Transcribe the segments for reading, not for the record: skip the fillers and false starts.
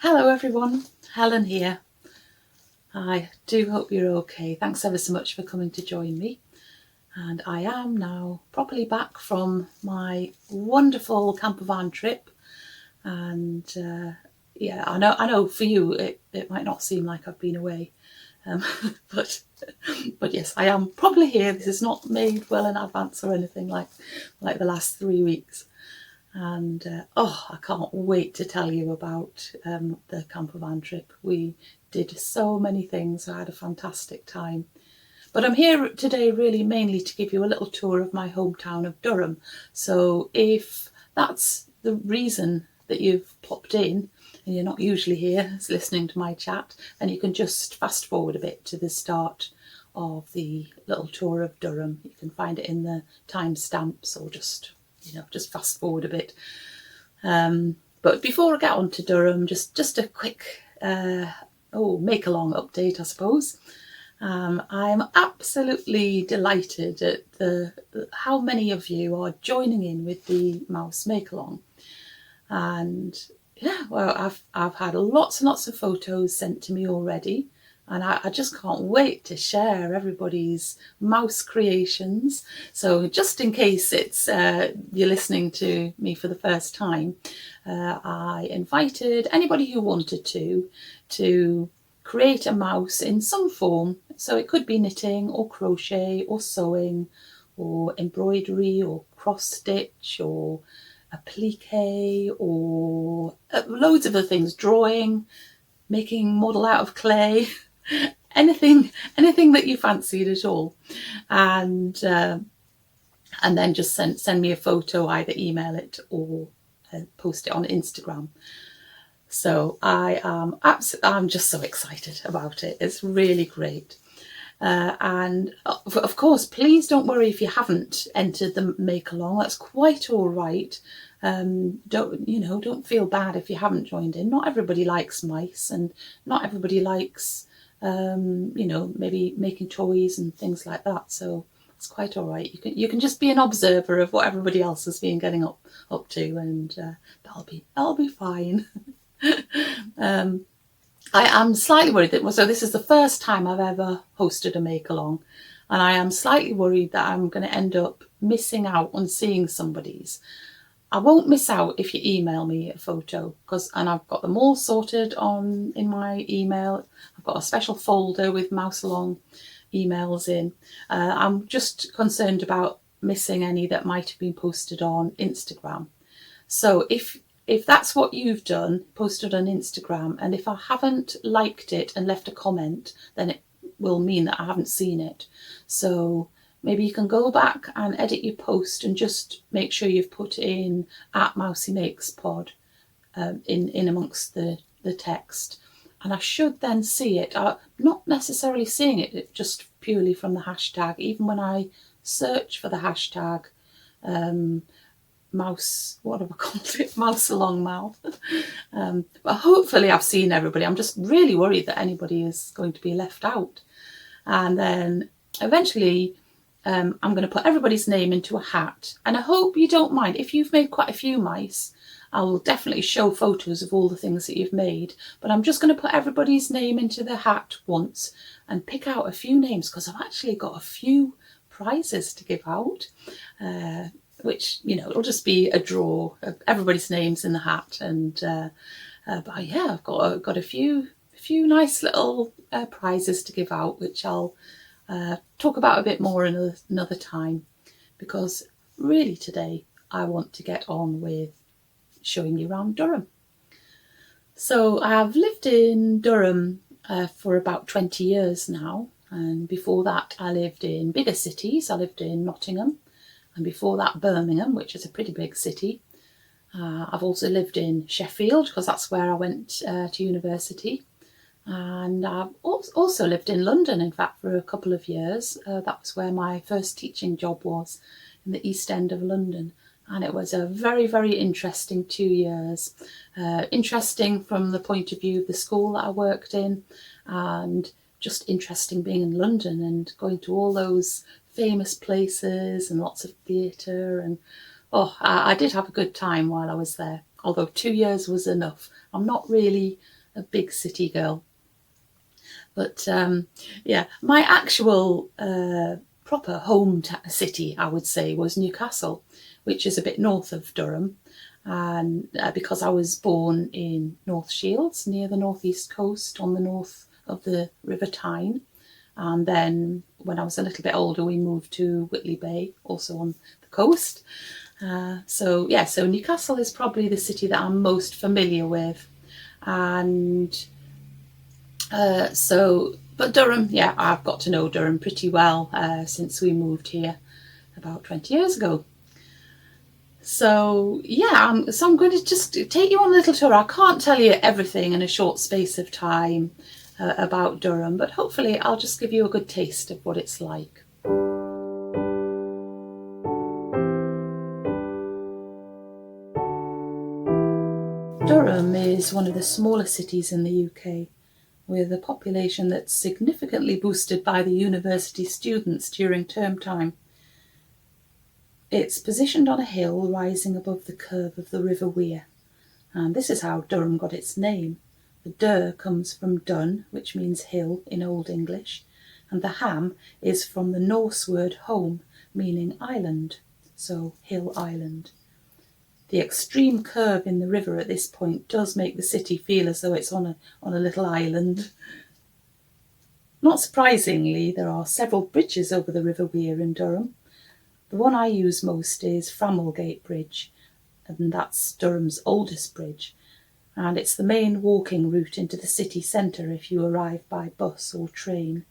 Hello everyone, Helen here. I do hope you're okay. Thanks ever so much for coming to join me. And I am now properly back from my wonderful camper van trip. And yeah, I know for you it might not seem like I've been away. But yes, I am probably here. This is not made well in advance or anything like the last 3 weeks. And I can't wait to tell you about the camper van trip. We did so many things. I had a fantastic time. But I'm here today really mainly to give you a little tour of my hometown of Durham. So if that's the reason that you've popped in and you're not usually here listening to my chat, then you can just fast forward a bit to the start of the little tour of Durham. You can find it in the timestamps or just fast forward a bit. But before I get on to Durham, just a quick make along update, I suppose. I'm absolutely delighted at how many of you are joining in with the Mouse Make Along. And yeah, well, I've had lots and lots of photos sent to me already. And I just can't wait to share everybody's mouse creations. So just in case it's you're listening to me for the first time, I invited anybody who wanted to create a mouse in some form. So it could be knitting or crochet or sewing or embroidery or cross stitch or applique or loads of other things, drawing, making model out of clay. anything that you fancied at all, and then just send me a photo, either email it or post it on Instagram. So I'm just so excited about it. It's really great. And of course, please don't worry if you haven't entered the make along. That's quite all right. Don't feel bad if you haven't joined in. Not everybody likes mice, and not everybody likes maybe making toys and things like that. So it's quite all right. You can just be an observer of what everybody else has been getting up to, and that'll be fine. I am slightly worried so this is the first time I've ever hosted a make along, and I am slightly worried that I'm going to end up missing out on seeing somebody's. I won't miss out if you email me a photo, and I've got them all sorted in my email. I've got a special folder with mouse along emails in. I'm just concerned about missing any that might have been posted on Instagram. So if that's what you've done, posted on Instagram, and if I haven't liked it and left a comment, then it will mean that I haven't seen it. So maybe you can go back and edit your post and just make sure you've put in @mousiemakespodcast in amongst the text. And I should then see it. I'm not necessarily seeing it just purely from the hashtag. Even when I search for the hashtag mouse, what have I called it? Mouse along mouth. But hopefully I've seen everybody. I'm just really worried that anybody is going to be left out. And then eventually I'm going to put everybody's name into a hat. And I hope you don't mind. If you've made quite a few mice, I will definitely show photos of all the things that you've made. But I'm just going to put everybody's name into the hat once and pick out a few names, because I've actually got a few prizes to give out. Which, it'll just be a draw of everybody's names in the hat. And but yeah, I've got a few nice little prizes to give out, which I'll talk about a bit more another time, because really today I want to get on with showing you around Durham. So I've lived in Durham for about 20 years now, and before that I lived in bigger cities. I lived in Nottingham, and before that Birmingham, which is a pretty big city. I've also lived in Sheffield, because that's where I went to university. And I've also lived in London, in fact, for a couple of years. That was where my first teaching job was, in the East End of London. And it was a very, very interesting 2 years. Interesting from the point of view of the school that I worked in, and just interesting being in London and going to all those famous places and lots of theatre. And I did have a good time while I was there. although 2 years was enough. I'm not really a big city girl. But yeah, my actual proper home city, I would say, was Newcastle, which is a bit north of Durham. And because I was born in North Shields, near the northeast coast on the north of the River Tyne. And then when I was a little bit older, we moved to Whitley Bay, also on the coast. So Newcastle is probably the city that I'm most familiar with. And but Durham, yeah, I've got to know Durham pretty well since we moved here about 20 years ago. So yeah, so I'm going to just take you on a little tour. I can't tell you everything in a short space of time about Durham, but hopefully I'll just give you a good taste of what it's like. Durham is one of the smaller cities in the UK, with a population that's significantly boosted by the university students during term time. It's positioned on a hill rising above the curve of the River Wear, and this is how Durham got its name. The Dur comes from Dun, which means hill in Old English, and the Ham is from the Norse word home, meaning island, so Hill Island. The extreme curve in the river at this point does make the city feel as though it's on a little island. Not surprisingly, there are several bridges over the River Wear in Durham. The one I use most is Frammelgate Bridge, and that's Durham's oldest bridge, and it's the main walking route into the city centre if you arrive by bus or train.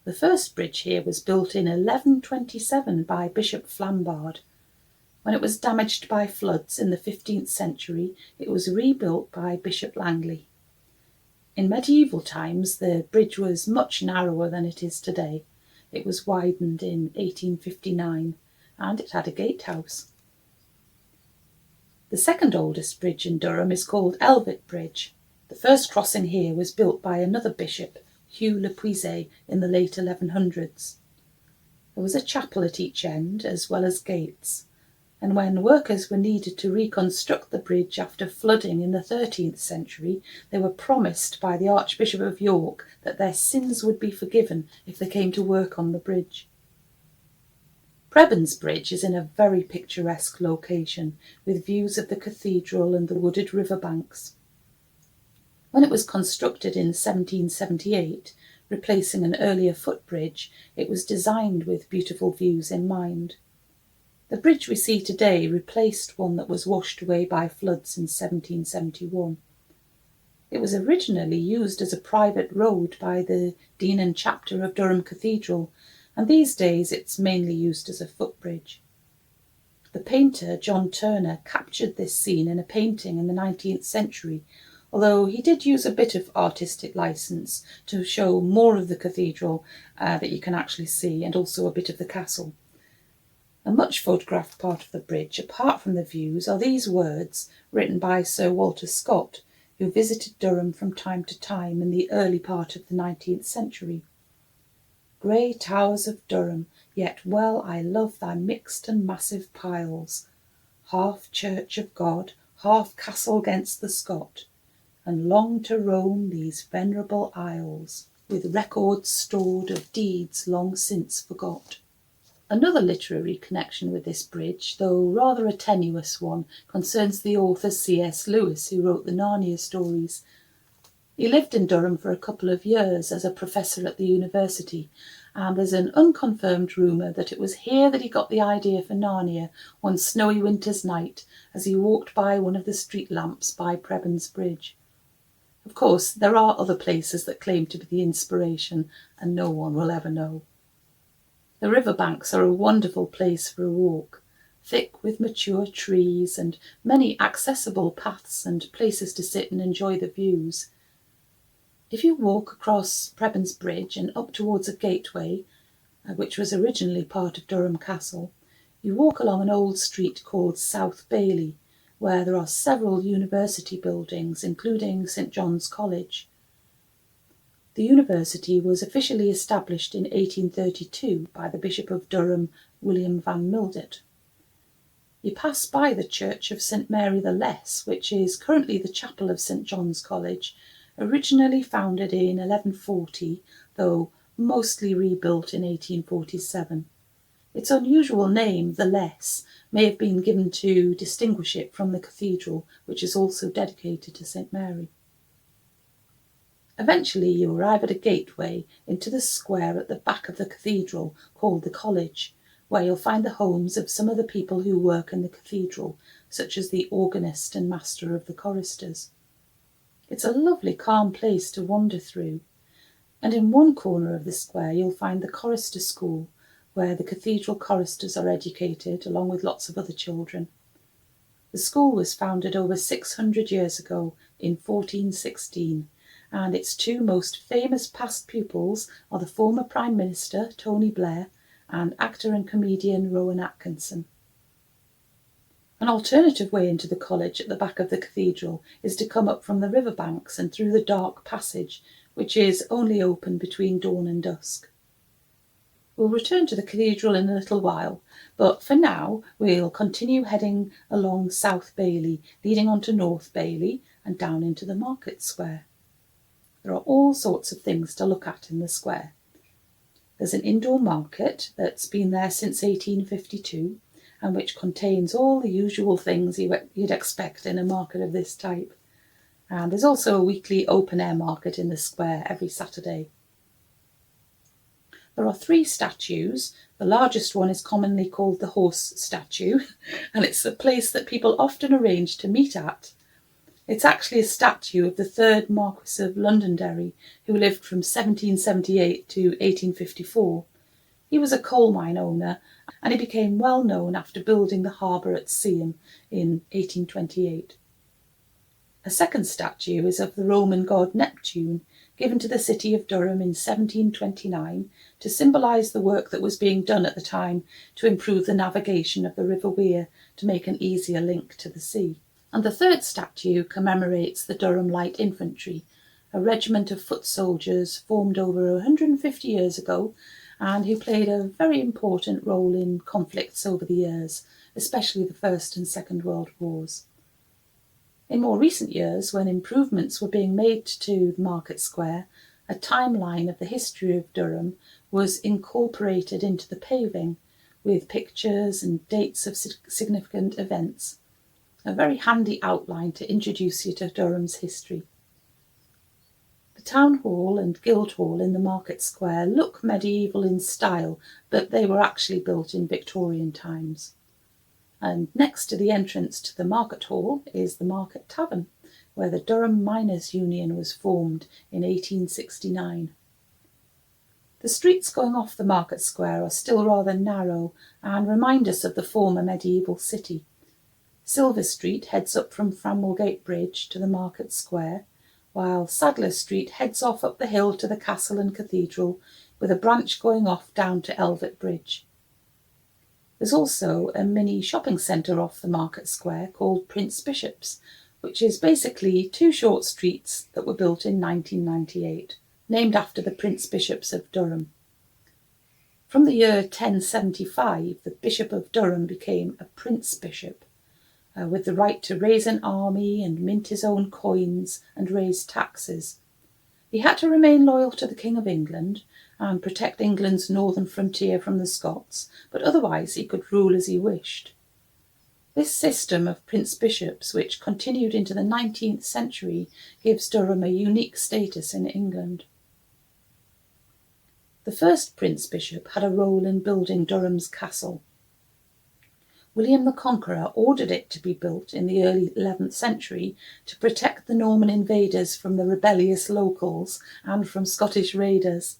The first bridge here was built in 1127 by Bishop Flambard. When it was damaged by floods in the 15th century, it was rebuilt by Bishop Langley. In medieval times, the bridge was much narrower than it is today. It was widened in 1859, and it had a gatehouse. The second oldest bridge in Durham is called Elvet Bridge. The first crossing here was built by another bishop, Hugh Le Puiset, in the late 1100s. There was a chapel at each end, as well as gates, and when workers were needed to reconstruct the bridge after flooding in the 13th century, they were promised by the Archbishop of York that their sins would be forgiven if they came to work on the bridge. Prebends Bridge is in a very picturesque location, with views of the cathedral and the wooded riverbanks. When it was constructed in 1778, replacing an earlier footbridge, it was designed with beautiful views in mind. The bridge we see today replaced one that was washed away by floods in 1771. It was originally used as a private road by the Dean and Chapter of Durham Cathedral, and these days it's mainly used as a footbridge. The painter John Turner captured this scene in a painting in the 19th century, although he did use a bit of artistic license to show more of the cathedral that you can actually see, and also a bit of the castle. A much photographed part of the bridge, apart from the views, are these words written by Sir Walter Scott, who visited Durham from time to time in the early part of the 19th century. Grey towers of Durham, yet well I love thy mixed and massive piles, half church of God, half castle 'gainst the Scot, and long to roam these venerable aisles, with records stored of deeds long since forgot. Another literary connection with this bridge, though rather a tenuous one, concerns the author C.S. Lewis, who wrote the Narnia stories. He lived in Durham for a couple of years as a professor at the university, and there's an unconfirmed rumour that it was here that he got the idea for Narnia one snowy winter's night as he walked by one of the street lamps by Prebends Bridge. Of course, there are other places that claim to be the inspiration, and no one will ever know. The riverbanks are a wonderful place for a walk, thick with mature trees and many accessible paths and places to sit and enjoy the views. If you walk across Prebends Bridge and up towards a gateway, which was originally part of Durham Castle, you walk along an old street called South Bailey, where there are several university buildings, including St John's College. The university was officially established in 1832 by the Bishop of Durham, William van Mildert. You pass by the church of St Mary the Less, which is currently the chapel of St John's College, originally founded in 1140, though mostly rebuilt in 1847. Its unusual name, the Less, may have been given to distinguish it from the cathedral, which is also dedicated to St Mary. Eventually you arrive at a gateway into the square at the back of the cathedral called the College, where you'll find the homes of some of the people who work in the cathedral, such as the organist and master of the choristers. It's a lovely calm place to wander through, and in one corner of the square you'll find the chorister school, where the cathedral choristers are educated along with lots of other children. The school was founded over 600 years ago in 1416, and its two most famous past pupils are the former Prime Minister Tony Blair and actor and comedian Rowan Atkinson. An alternative way into the college at the back of the cathedral is to come up from the riverbanks and through the dark passage, which is only open between dawn and dusk. We'll return to the cathedral in a little while, but for now we'll continue heading along South Bailey, leading on to North Bailey and down into the market square. There are all sorts of things to look at in the square. There's an indoor market that's been there since 1852 and which contains all the usual things you'd expect in a market of this type. And there's also a weekly open-air market in the square every Saturday. There are 3 statues. The largest one is commonly called the horse statue, and it's a place that people often arrange to meet at. It's actually a statue of the 3rd Marquis of Londonderry, who lived from 1778 to 1854. He was a coal mine owner, and he became well known after building the harbour at Seaham in 1828. A second statue is of the Roman god Neptune, given to the city of Durham in 1729 to symbolise the work that was being done at the time to improve the navigation of the River Wear to make an easier link to the sea. And the third statue commemorates the Durham Light Infantry, a regiment of foot soldiers formed over 150 years ago and who played a very important role in conflicts over the years, especially the First and Second World Wars. In more recent years, when improvements were being made to the Market Square, a timeline of the history of Durham was incorporated into the paving, with pictures and dates of significant events. A very handy outline to introduce you to Durham's history. The Town Hall and Guildhall in the Market Square look medieval in style, but they were actually built in Victorian times. And next to the entrance to the Market Hall is the Market Tavern, where the Durham Miners' Union was formed in 1869. The streets going off the Market Square are still rather narrow and remind us of the former medieval city. Silver Street heads up from Framwellgate Bridge to the Market Square, while Sadler Street heads off up the hill to the castle and cathedral, with a branch going off down to Elvet Bridge. There's also a mini shopping centre off the Market Square called Prince Bishop's, which is basically 2 short streets that were built in 1998, named after the Prince Bishops of Durham. From the year 1075, the Bishop of Durham became a Prince Bishop, with the right to raise an army and mint his own coins and raise taxes. He had to remain loyal to the King of England and protect England's northern frontier from the Scots, but otherwise he could rule as he wished. This system of Prince Bishops, which continued into the 19th century, gives Durham a unique status in England. The first Prince Bishop had a role in building Durham's castle. William the Conqueror ordered it to be built in the early 11th century to protect the Norman invaders from the rebellious locals and from Scottish raiders.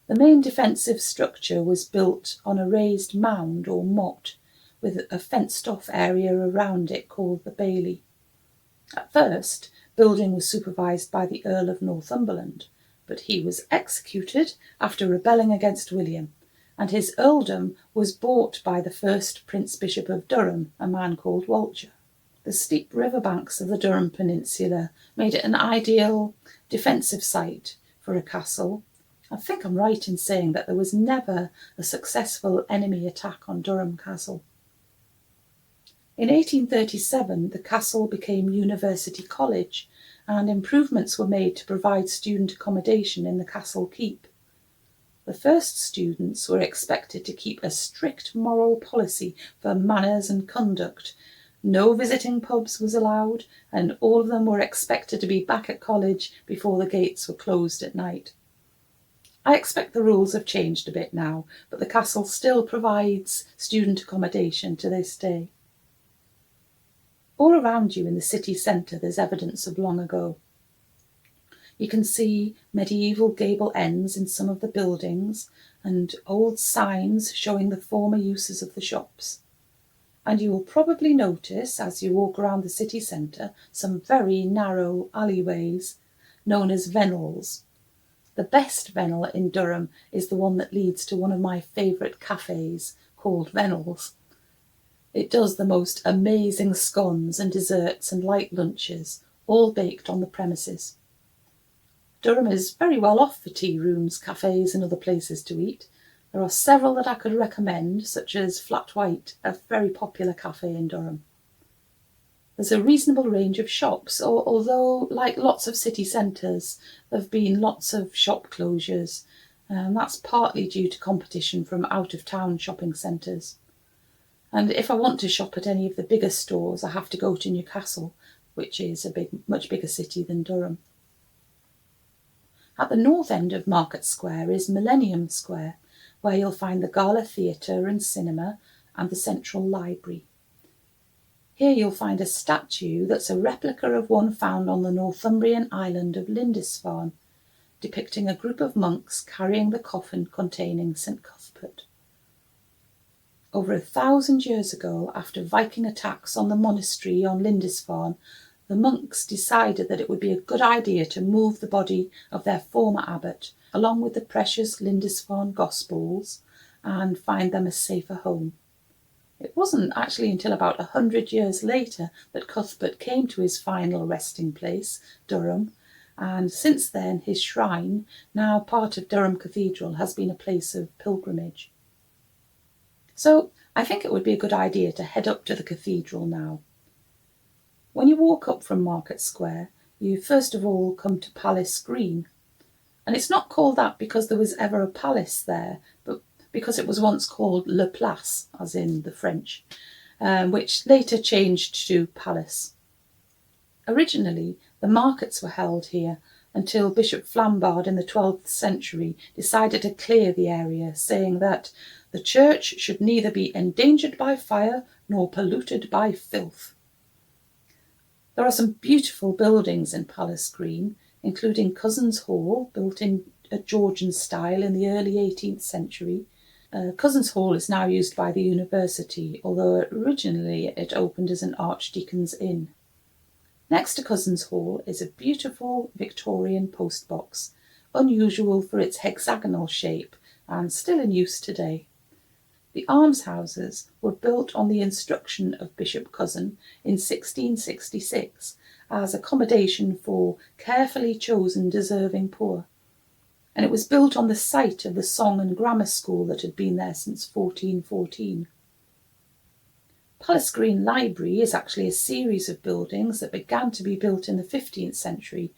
The main defensive structure was built on a raised mound or motte, with a fenced-off area around it called the Bailey. At first, building was supervised by the Earl of Northumberland, but he was executed after rebelling against William, and his earldom was bought by the first Prince Bishop of Durham, a man called Walcher. The steep riverbanks of the Durham Peninsula made it an ideal defensive site for a castle. I think I'm right in saying that there was never a successful enemy attack on Durham Castle. In 1837, the castle became University College, and improvements were made to provide student accommodation in the castle keep. The first students were expected to keep a strict moral policy for manners and conduct. No visiting pubs was allowed, and all of them were expected to be back at college before the gates were closed at night. I expect the rules have changed a bit now, but the castle still provides student accommodation to this day. All around you in the city centre there's evidence of long ago. You can see medieval gable ends in some of the buildings and old signs showing the former uses of the shops. And you will probably notice, as you walk around the city centre, some very narrow alleyways known as vennels. The best vennel in Durham is the one that leads to one of my favourite cafes called Vennels. It does the most amazing scones and desserts and light lunches, all baked on the premises. Durham is very well off for tea rooms, cafes and other places to eat. There are several that I could recommend, such as Flat White, a very popular cafe in Durham. There's a reasonable range of shops, although, like lots of city centres, there have been lots of shop closures, and that's partly due to competition from out-of-town shopping centres. And if I want to shop at any of the bigger stores, I have to go to Newcastle, which is a much bigger city than Durham. At the north end of Market Square is Millennium Square, where you'll find the Gala Theatre and Cinema and the Central Library. Here you'll find a statue that's a replica of one found on the Northumbrian island of Lindisfarne, depicting a group of monks carrying the coffin containing St Cuthbert. Over 1,000 years ago, after Viking attacks on the monastery on Lindisfarne, the monks decided that it would be a good idea to move the body of their former abbot, along with the precious Lindisfarne Gospels, and find them a safer home. It wasn't actually until about 100 years later that Cuthbert came to his final resting place, Durham, and since then his shrine, now part of Durham Cathedral, has been a place of pilgrimage. So I think it would be a good idea to head up to the cathedral now. When you walk up from Market Square, you first of all come to Palace Green. And it's not called that because there was ever a palace there, but because it was once called Le Place, as in the French, which later changed to Palace. Originally, the markets were held here until Bishop Flambard in the 12th century decided to clear the area, saying that the church should neither be endangered by fire nor polluted by filth. There are some beautiful buildings in Palace Green, including Cussons Hall, built in a Georgian style in the early 18th century. Cussons Hall is now used by the university, although originally it opened as an Archdeacon's Inn. Next to Cussons Hall is a beautiful Victorian postbox, unusual for its hexagonal shape and still in use today. The almshouses were built on the instruction of Bishop Cusson in 1666 as accommodation for carefully chosen deserving poor, and it was built on the site of the Song and Grammar School that had been there since 1414. Palace Green Library is actually a series of buildings that began to be built in the 15th century,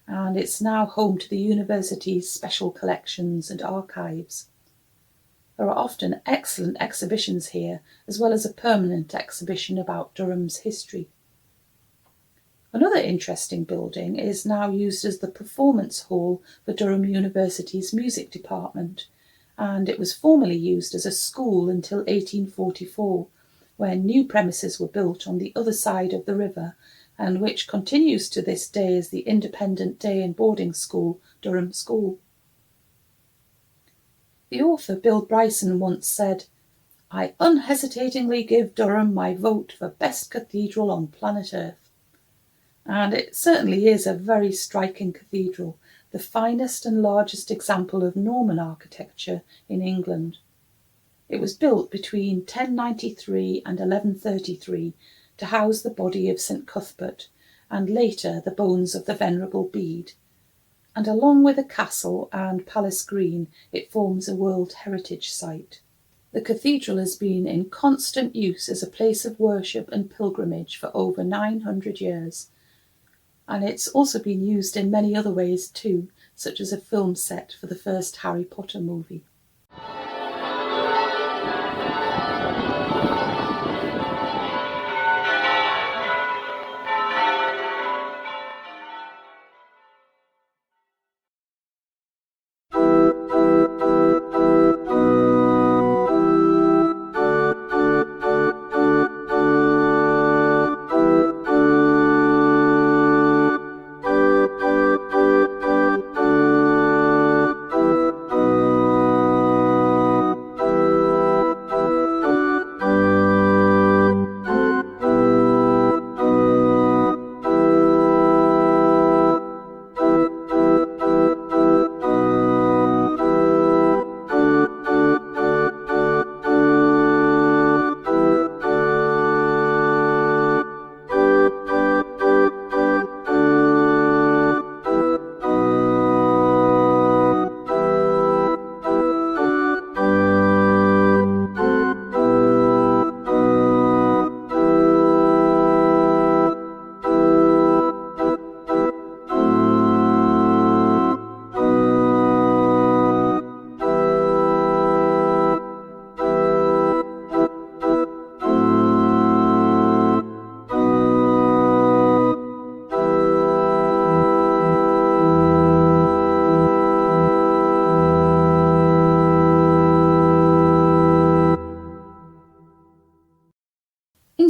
and it's now home to the university's special collections and archives. There are often excellent exhibitions here, as well as a permanent exhibition about Durham's history. Another interesting building is now used as the performance hall for Durham University's music department, and it was formerly used as a school until 1844, when new premises were built on the other side of the river, and which continues to this day as the independent day and boarding school, Durham School. The author Bill Bryson once said, "I unhesitatingly give Durham my vote for best cathedral on planet Earth." And it certainly is a very striking cathedral, the finest and largest example of Norman architecture in England. It was built between 1093 and 1133 to house the body of St Cuthbert, and later the bones of the Venerable Bede. And along with the castle and Palace Green, it forms a World Heritage Site. The cathedral has been in constant use as a place of worship and pilgrimage for over 900 years. And it's also been used in many other ways too, such as a film set for the first Harry Potter movie.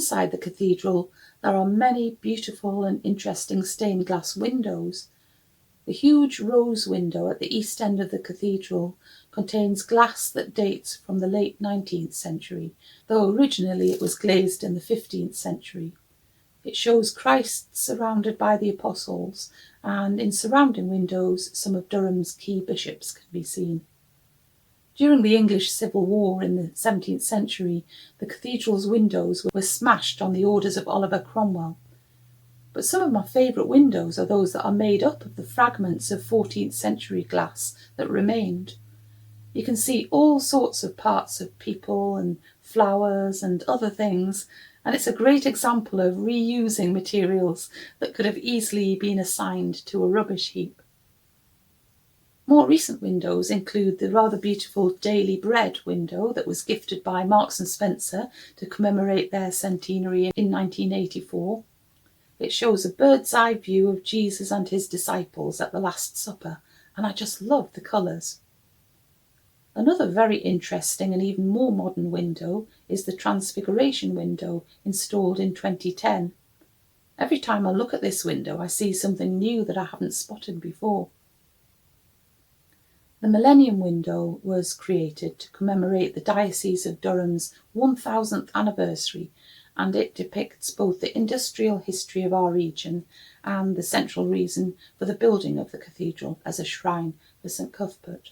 Inside the cathedral, there are many beautiful and interesting stained glass windows. The huge rose window at the east end of the cathedral contains glass that dates from the late 19th century, though originally it was glazed in the 15th century. It shows Christ surrounded by the apostles, and in surrounding windows, some of Durham's key bishops can be seen. During the English Civil War in the 17th century, the cathedral's windows were smashed on the orders of Oliver Cromwell. But some of my favourite windows are those that are made up of the fragments of 14th century glass that remained. You can see all sorts of parts of people and flowers and other things, and it's a great example of reusing materials that could have easily been assigned to a rubbish heap. More recent windows include the rather beautiful Daily Bread window that was gifted by Marks and Spencer to commemorate their centenary in 1984. It shows a bird's eye view of Jesus and his disciples at the Last Supper, and I just love the colours. Another very interesting and even more modern window is the Transfiguration window installed in 2010. Every time I look at this window, I see something new that I haven't spotted before. The Millennium Window was created to commemorate the Diocese of Durham's 1000th anniversary, and it depicts both the industrial history of our region and the central reason for the building of the cathedral as a shrine for St Cuthbert.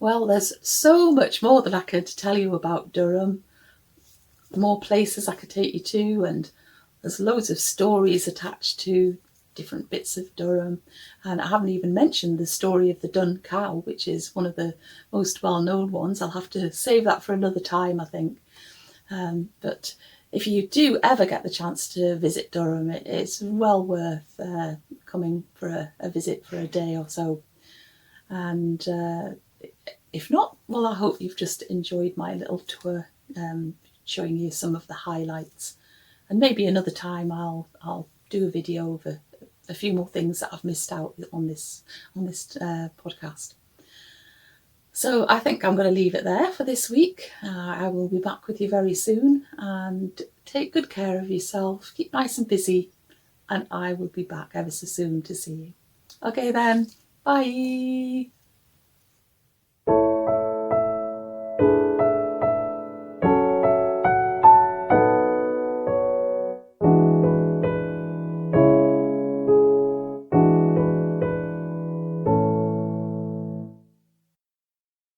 Well, there's so much more that I could tell you about Durham, more places I could take you to, and there's loads of stories attached to different bits of Durham. And I haven't even mentioned the story of the dun cow, which is one of the most well-known ones. I'll have to save that for another time, I think. But if you do ever get the chance to visit Durham, it's well worth coming for a visit for a day or so. And if not, well, I hope you've just enjoyed my little tour, showing you some of the highlights. And maybe another time I'll do a video of a few more things that I've missed out on this podcast. So I think I'm going to leave it there for this week. I will be back with you very soon, and take good care of yourself. Keep nice and busy, and I will be back ever so soon to see you. Okay then, bye.